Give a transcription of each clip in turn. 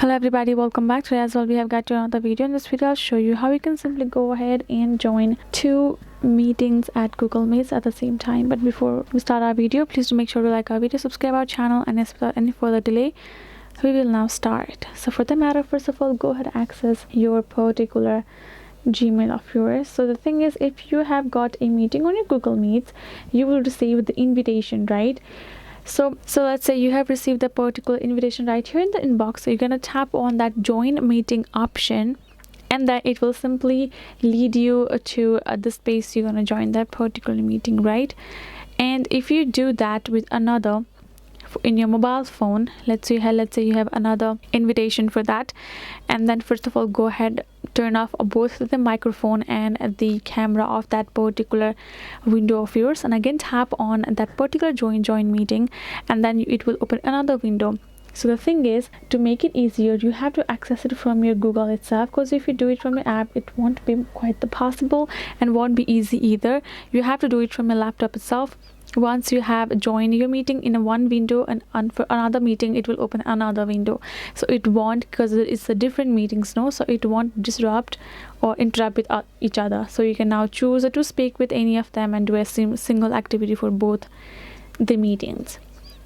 Hello everybody, welcome back. Today as well we have got to another video. In this video I'll show you how you can simply go ahead and join two meetings at Google Meets at the same time. But before we start our video, please do make sure to like our video, subscribe our channel, and without any further delay we will now start. So for the matter, first of all, go ahead and access your particular Gmail of yours. So the thing is, if you have got a meeting on your Google Meets, you will receive the invitation, right? So let's say you have received the particular invitation right here in the inbox. So you're gonna tap on that join meeting option, and then it will simply lead you to the space you're gonna join that particular meeting, right? And if you do that with another in your mobile phone, let's say you have another invitation for that, and then first of all go ahead, turn off both the microphone and the camera of that particular window of yours, and again tap on that particular join meeting, and then it will open another window. So the thing is, to make it easier, you have to access it from your Google itself, because if you do it from your app, it won't be quite the possible and won't be easy either. You have to do it from your laptop itself. Once you have joined your meeting in a one window, and for another meeting it will open another window, so it won't, because it's a different meetings, no, so it won't disrupt or interrupt with each other. So you can now choose to speak with any of them and do a single activity for both the meetings.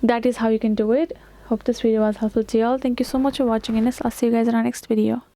That is how you can do it. Hope this video was helpful to you all. Thank you so much for watching, and I'll see you guys in our next video.